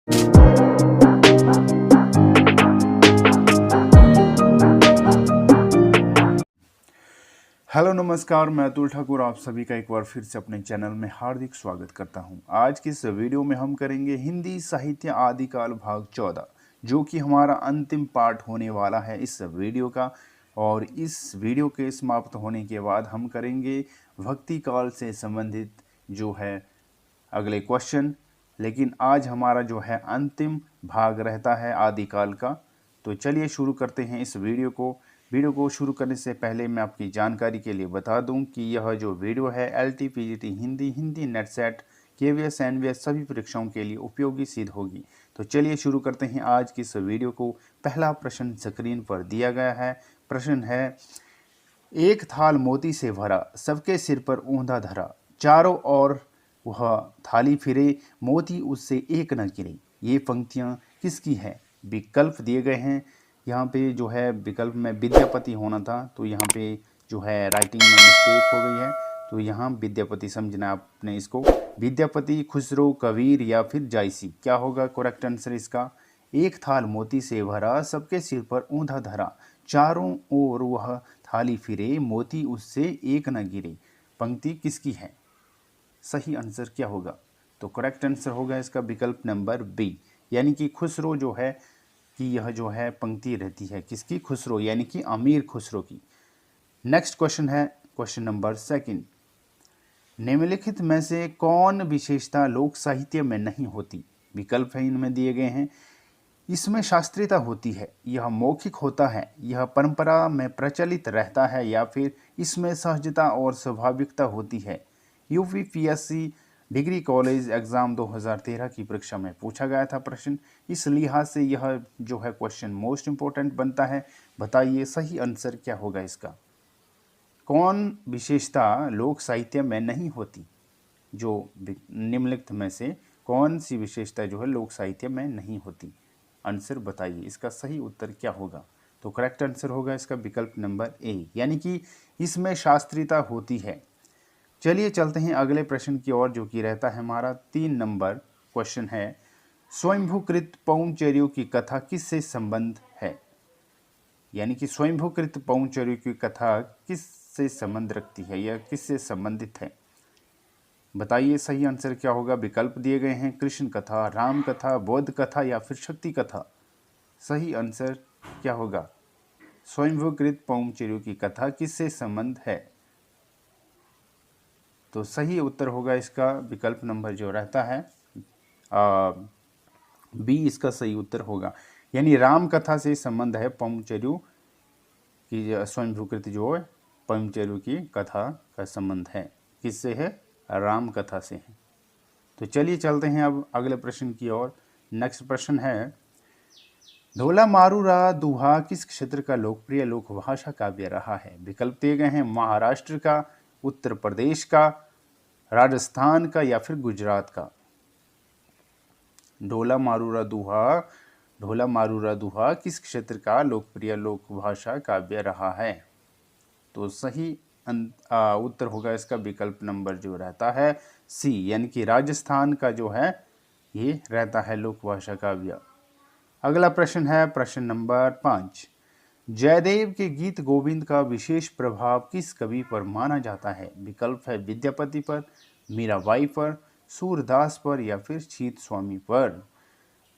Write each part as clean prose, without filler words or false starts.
Hello नमस्कार, मैं अतुल ठाकुर आप सभी का एक बार फिर से अपने चैनल में हार्दिक स्वागत करता हूं। आज की इस वीडियो में हम करेंगे हिंदी साहित्य आदिकाल भाग 14, जो कि हमारा अंतिम पार्ट होने वाला है इस वीडियो का। और इस वीडियो के समाप्त होने के बाद हम करेंगे भक्ति काल से संबंधित जो है अगले क्वेश्चन। लेकिन आज हमारा जो है अंतिम भाग रहता है आदिकाल का। तो चलिए शुरू करते हैं इस वीडियो को शुरू करने से पहले मैं आपकी जानकारी के लिए बता दूं कि यह जो वीडियो है LT PGT Hindi net set KVS NVS सभी परीक्षाओं के लिए उपयोगी सिद्ध होगी। तो चलिए शुरू करते हैं आज की इस वीडियो को। पहला प्रश्न स्क्रीन पर दिया गया है। प्रश्न है, एक थाल मोती से भरा, सबके सिर पर ऊंधा धरा, चारों ओर वह थाली फिरे, मोती उससे एक न गिरे। ये पंक्तियाँ किसकी है? विकल्प दिए गए हैं। यहाँ पे जो है विकल्प में विद्यापति होना था, तो यहाँ पे जो है राइटिंग में मिस्टेक हो गई है। तो यहाँ विद्यापति समझना आपने इसको। विद्यापति, खुसरो, कबीर या फिर जायसी, क्या होगा करेक्ट आंसर इसका? एक थाल मोती से भरा, सबके सिर पर ऊंधा धरा, चारों ओर वह थाली फिरे, मोती उससे एक न गिरे। पंक्ति किसकी है? सही आंसर क्या होगा? तो करेक्ट आंसर होगा इसका विकल्प नंबर बी, यानी कि खुसरो जो है कि यह जो है पंक्ति रहती है किसकी? खुसरो, यानी कि अमीर खुसरो की। नेक्स्ट क्वेश्चन है क्वेश्चन नंबर सेकंड। निम्नलिखित में से कौन विशेषता लोक साहित्य में नहीं होती? विकल्प है इनमें दिए गए हैं। इसमें शास्त्रीयता होती है, यह मौखिक होता है, यह परंपरा में प्रचलित रहता है, या फिर इसमें सहजता और स्वाभाविकता होती है। UPPSC डिग्री कॉलेज एग्जाम 2013 की परीक्षा में पूछा गया था प्रश्न। इस लिहाज से यह जो है क्वेश्चन मोस्ट इंपॉर्टेंट बनता है। बताइए सही आंसर क्या होगा इसका? कौन विशेषता लोक साहित्य में नहीं होती? जो निम्नलिखित में से कौन सी विशेषता जो है लोक साहित्य में नहीं होती? आंसर बताइए, इसका सही उत्तर क्या होगा? तो करेक्ट आंसर होगा इसका विकल्प नंबर ए, यानी कि इसमें शास्त्रीयता होती है। चलिए चलते हैं अगले प्रश्न की ओर, जो कि रहता है हमारा 3 नंबर क्वेश्चन है। स्वयंभूकृत पौंचर्यों की कथा किससे संबंध है? यानी कि स्वयंभूकृत पौंचर्यों की कथा किससे संबंध रखती है या किससे संबंधित है? बताइए सही आंसर क्या होगा? विकल्प दिए गए हैं। कृष्ण कथा, राम कथा, बौद्ध कथा या फिर शक्ति कथा। सही आंसर क्या होगा? स्वयंभूकृत पौंचर्यों की कथा किससे संबंध है? तो सही उत्तर होगा इसका विकल्प नंबर जो रहता है बी, इसका सही उत्तर होगा। यानी राम कथा से संबंध है पौंचर्यों की, स्वयंभूकृत जो है पौंचर्यों की कथा का संबंध है। किससे है? राम कथा से है। तो चलिए चलते हैं अब अगले प्रश्न की ओर। नेक्स्ट प्रश्न है, ढोला मारूरा दुहा किस क्षेत्र का लोकप्रिय लोक भाषा काव्य रहा है? विकल्प दिए गए हैं। महाराष्ट्र का, उत्तर प्रदेश का, राजस्थान का या फिर गुजरात का। ढोला मारूरा दुहा किस क्षेत्र का लोकप्रिय लोक भाषा काव्य रहा है? तो सही उत्तर होगा इसका विकल्प नंबर जो रहता है सी, यानी कि राजस्थान का जो है ये रहता है लोक भाषा काव्य। अगला प्रश्न है प्रश्न नंबर 5। जयदेव के गीत गोविंद का विशेष प्रभाव किस कवि पर माना जाता है? विकल्प है विद्यापति पर, मीराबाई पर, सूरदास पर या फिर छीत स्वामी पर।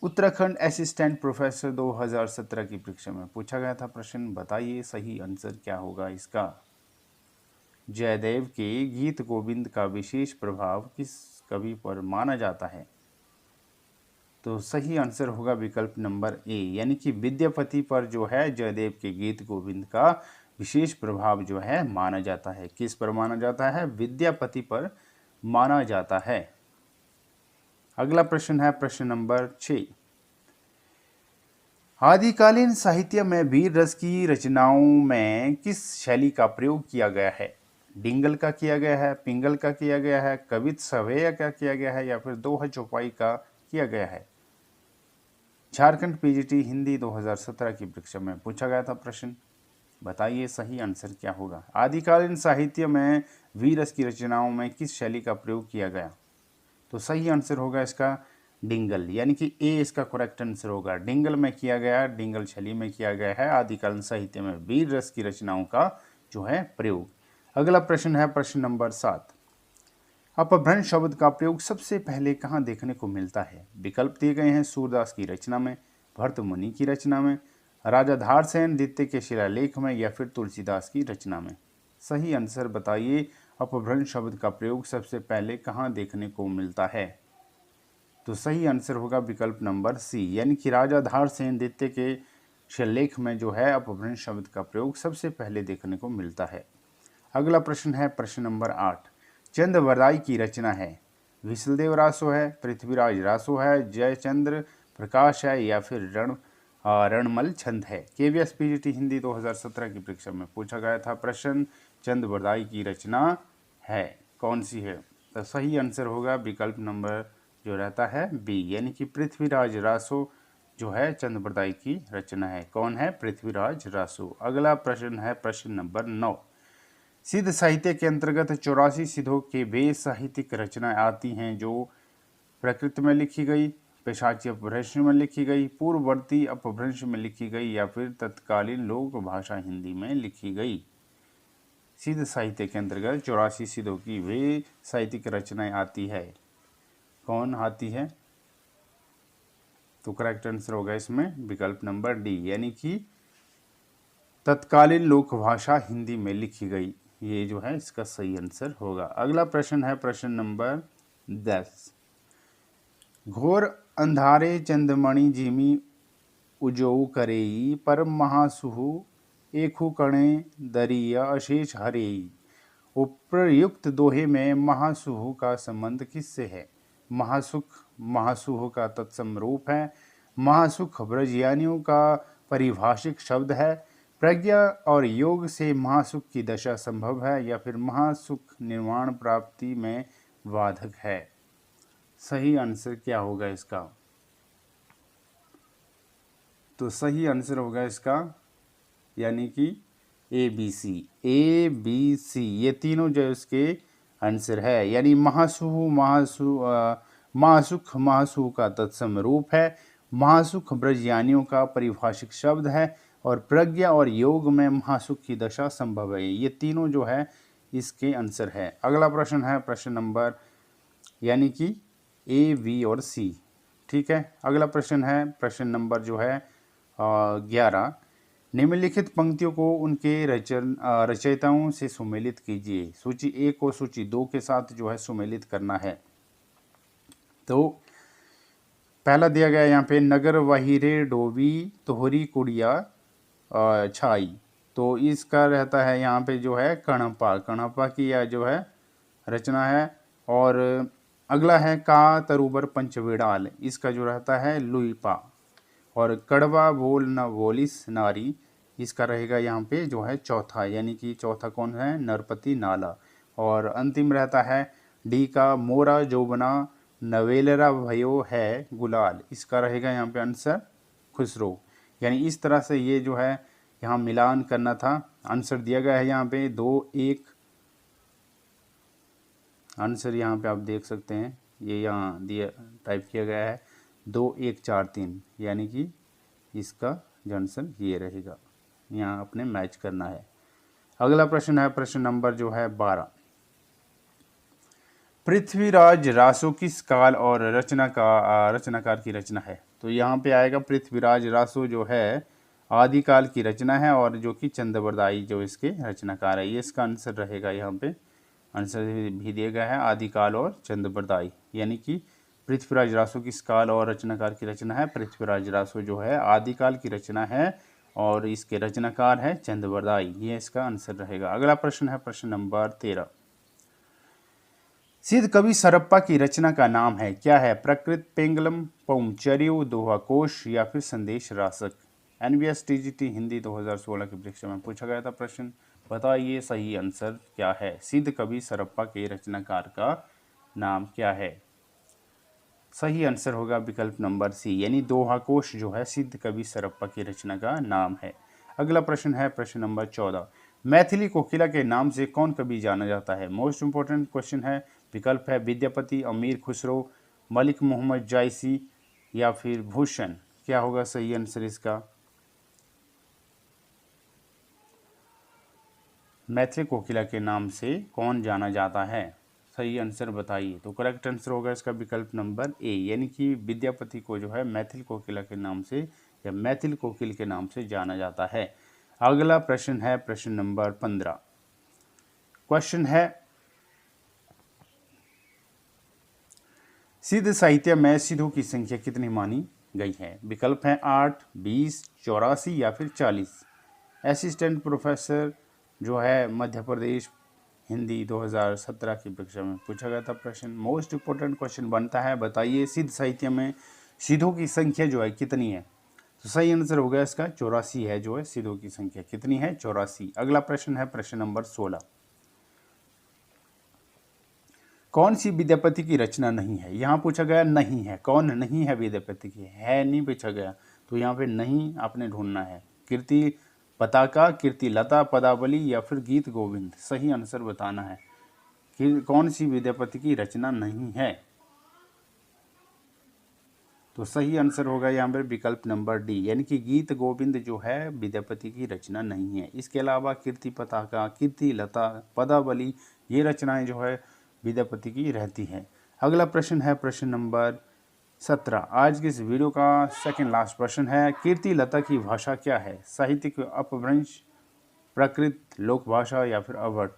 उत्तराखंड असिस्टेंट प्रोफेसर 2017 की परीक्षा में पूछा गया था प्रश्न। बताइए सही आंसर क्या होगा इसका? जयदेव के गीत गोविंद का विशेष प्रभाव किस कवि पर माना जाता है? तो सही आंसर होगा विकल्प नंबर ए, यानी कि विद्यापति पर जो है जयदेव के गीत गोविंद का विशेष प्रभाव जो है माना जाता है। किस पर माना जाता है? विद्यापति पर माना जाता है। अगला प्रश्न है प्रश्न नंबर 6। आदिकालीन साहित्य में वीर रस की रचनाओं में किस शैली का प्रयोग किया गया है? डिंगल का किया गया है, पिंगल का किया गया है, कवित सवेया का किया गया है या फिर दोहा चौपाई का किया गया है? झारखंड PGT हिंदी 2017 की परीक्षा में पूछा गया था प्रश्न। बताइए सही आंसर क्या होगा? आदिकालीन साहित्य में वीर रस की रचनाओं में किस शैली का प्रयोग किया गया? तो सही आंसर होगा इसका डिंगल, यानी कि ए इसका करेक्ट आंसर होगा। डिंगल में किया गया, डिंगल छली में किया गया है आदिकालीन साहित्य में वीर रस की रचनाओं का जो है प्रयोग। अगला प्रश्न है प्रश्न नंबर 7। अपभ्रंश शब्द का प्रयोग सबसे पहले कहाँ देखने को मिलता है? विकल्प दिए गए हैं सूरदास की रचना में, भर्तमुनि की रचना में, राजा धारसेन द्वितीय के शिलालेख में, या फिर तुलसीदास की रचना में। सही आंसर बताइए, अपभ्रंश शब्द का प्रयोग सबसे पहले कहाँ देखने को मिलता है? तो सही आंसर होगा विकल्प नंबर सी, यानी कि राजा धारसेन द्वितीय के शिलालेख में जो है अपभ्रंश शब्द का प्रयोग सबसे पहले देखने को मिलता है। अगला प्रश्न है प्रश्न नंबर 8। चंद्रवरदाई की रचना है? विशलदेव रासो है, पृथ्वीराज रासो है, जयचंद्र प्रकाश है, या फिर रणमल छंद है? केवीएस पीजीटी हिंदी 2017 की परीक्षा में पूछा गया था प्रश्न, चंद्रवरदाई की रचना है, कौन सी है? तो सही आंसर होगा विकल्प नंबर जो रहता है बी, यानी कि पृथ्वीराज रासो जो है चंद्रवरदाई की रचना है। कौन है? पृथ्वीराज रासो। अगला प्रश्न है प्रश्न नंबर 9। सिद्ध साहित्य के अंतर्गत 84 सिद्धों के वे साहित्यिक रचनाएं आती हैं जो प्रकृत में लिखी गई, पेशाची अपभ्रंश में लिखी गई, पूर्ववर्ती अपभ्रंश में लिखी गई, या फिर तत्कालीन लोक भाषा हिंदी में लिखी गई। सिद्ध साहित्य के अंतर्गत 84 सिद्धों की वे साहित्यिक रचनाएं आती है, कौन आती है? तो करेक्ट आंसर होगा इसमें विकल्प नंबर डी, यानी कि तत्कालीन लोक भाषा हिंदी में लिखी गई। ये जो है इसका सही आंसर होगा। अगला प्रश्न है प्रश्न नंबर 10। घोर अंधारे चंदमणि जिमी उजोऊ करेई, परम महासुहु एकु कणे दरिया अशेष हरेई। उपर्युक्त दोहे में महासुहु का संबंध किससे है? महासुख महासुहु का तत्सम रूप है, महासुख ब्रजयानियों का परिभाषिक शब्द है, प्रज्ञा और योग से महासुख की दशा संभव है, या फिर महासुख निर्वाण प्राप्ति में बाधक है? सही आंसर क्या होगा इसका? तो सही आंसर होगा इसका यानी कि ए बी सी, ये तीनों जो इसके आंसर है। यानी महासुख महासु का तत्सम रूप है, महासुख ब्रजयानियों का परिभाषिक शब्द है, और प्रज्ञा और योग में महासुख की दशा संभव है। ये तीनों जो है इसके आंसर है। अगला प्रश्न है प्रश्न नंबर यानी कि ए बी और सी। ठीक है, अगला प्रश्न है प्रश्न नंबर जो है 11। निम्नलिखित पंक्तियों को उनके रचयिताओं से सुमेलित कीजिए। सूची 1 को सूची 2 के साथ जो है सुमेलित करना है। तो पहला दिया गया यहाँ पे, नगर वहीरे डोबी तोहरी कुड़िया छाई। तो इसका रहता है यहाँ पे जो है कणप्पा की यह जो है रचना है। और अगला है का तरुबर पंचवेड़ाल, इसका जो रहता है लुईपा। और कड़वा बोल न बोलिस नारी, इसका रहेगा यहाँ पे जो है चौथा, यानी कि चौथा कौन है? नरपति नाला। और अंतिम रहता है डी का मोरा जोबना नवेलरा भयो है गुलाल, इसका रहेगा यहाँ पे आंसर खुसरो। यानी इस तरह से ये जो है यहाँ मिलान करना था। आंसर दिया गया है यहाँ पे 2-1। आंसर यहाँ पे आप देख सकते हैं, ये यहाँ दिया टाइप किया गया है 2-1-4-3, यानी कि इसका जो आंसर ये रहेगा, यहाँ अपने मैच करना है। अगला प्रश्न है प्रश्न नंबर जो है 12। पृथ्वीराज रासो किस काल और रचनाकार की रचना है? तो यहाँ पे आएगा पृथ्वीराज रासो जो है आदिकाल की रचना है, और जो कि चंद्रवरदाई जो इसके रचनाकार है। ये इसका आंसर रहेगा, यहाँ पे आंसर भी दिया गया है आदिकाल और चंद्रवरदाई। यानी कि पृथ्वीराज रासो किस काल और रचनाकार की रचना है? पृथ्वीराज रासो जो है आदिकाल की रचना है, और इसके रचनाकार है चंद्रवरदाई। ये इसका आंसर रहेगा। अगला प्रश्न है प्रश्न नंबर 13। सिद्ध कवि सरप्पा की रचना का नाम है, क्या है? प्रकृत, पेंगलम, पौमचर्यो, दोहा कोश, या फिर संदेश रासक? एनवीएस टीजीटी हिंदी 2016 की परीक्षा में पूछा गया था प्रश्न। बताइए सही आंसर क्या है? सिद्ध कवि सरप्पा के रचनाकार का नाम क्या है? सही आंसर होगा विकल्प नंबर सी, यानी दोहा कोश जो है सिद्ध कवि सरप्पा की रचना का नाम है। अगला प्रश्न है प्रश्न नंबर 14। मैथिली कोकिला के नाम से कौन कवि जाना जाता है? मोस्ट इंपोर्टेंट क्वेश्चन है। विकल्प है विद्यापति, अमीर खुसरो, मलिक मोहम्मद जायसी या फिर भूषण? क्या होगा सही आंसर इसका? मैथिली कोकिला के नाम से कौन जाना जाता है? सही आंसर बताइए। तो करेक्ट आंसर होगा इसका विकल्प नंबर ए, यानी कि विद्यापति को जो है मैथिली कोकिला के नाम से या मैथिल कोकिल के नाम से जाना जाता है। अगला प्रश्न है प्रश्न नंबर 15। क्वेश्चन है, सिद्ध साहित्य में सिद्धों की संख्या कितनी मानी गई है? विकल्प है 8, 20, 84 या फिर 40। असिस्टेंट प्रोफेसर जो है मध्य प्रदेश हिंदी 2017 की परीक्षा में पूछा गया था प्रश्न, मोस्ट इम्पोर्टेंट क्वेश्चन बनता है। बताइए सिद्ध साहित्य में सिद्धों की संख्या जो है कितनी है? तो सही आंसर हो गया इसका 84 है, जो है सिद्धों की संख्या कितनी है? 84। अगला प्रश्न है प्रश्न नंबर 16। कौन सी विद्यापति की रचना नहीं है? यहाँ पूछा गया नहीं है, कौन नहीं है विद्यापति की, है नहीं पूछा गया, तो यहाँ पे नहीं आपने ढूंढना है। कीर्ति पताका, कीर्ति लता, पदावली या फिर गीत गोविंद? सही आंसर बताना है कि कौन सी विद्यापति की रचना नहीं है। तो सही आंसर होगा यहाँ पर विकल्प नंबर डी, यानी कि गीत गोविंद जो है विद्यापति की रचना नहीं है। इसके अलावा कीर्ति पताका, कीर्ति लता, पदावली ये रचनाएं जो है विद्यापति की रहती है। अगला प्रश्न है प्रश्न नंबर 17। आज के इस वीडियो का सेकंड लास्ट प्रश्न है, कीर्ति लता की भाषा क्या है? साहित्यिक, अपभ्रंश, प्राकृत, लोक भाषा या फिर अवट?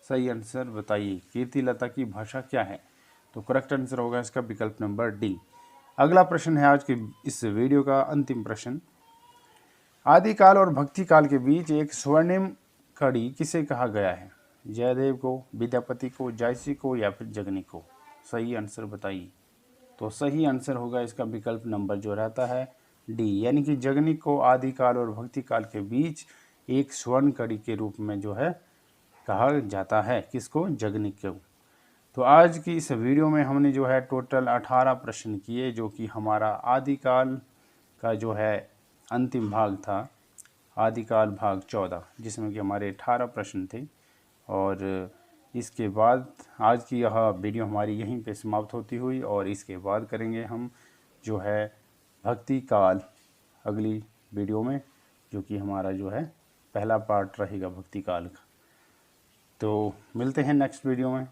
सही आंसर बताइए, कीर्ति लता की भाषा क्या है? तो करेक्ट आंसर होगा इसका विकल्प नंबर डी। अगला प्रश्न है आज के इस वीडियो का अंतिम प्रश्न, आदिकाल और भक्ति काल के बीच एक स्वर्णिम कड़ी किसे कहा गया है? जयदेव को, विद्यापति को, जायसी को या फिर जगनी को? सही आंसर बताइए। तो सही आंसर होगा इसका विकल्प नंबर जो रहता है डी, यानी कि जगनिक को आदिकाल और भक्ति काल के बीच एक स्वर्ण कड़ी के रूप में जो है कहा जाता है। किसको? जगनिक को। तो आज की इस वीडियो में हमने जो है टोटल 18 प्रश्न किए, जो कि हमारा आदिकाल का जो है अंतिम भाग था, आदिकाल भाग 14, जिसमें कि हमारे 18 प्रश्न थे। और इसके बाद आज की यह वीडियो हमारी यहीं पे समाप्त होती हुई, और इसके बाद करेंगे हम जो है भक्ति काल अगली वीडियो में, जो कि हमारा जो है पहला पार्ट रहेगा भक्ति काल का। तो मिलते हैं नेक्स्ट वीडियो में।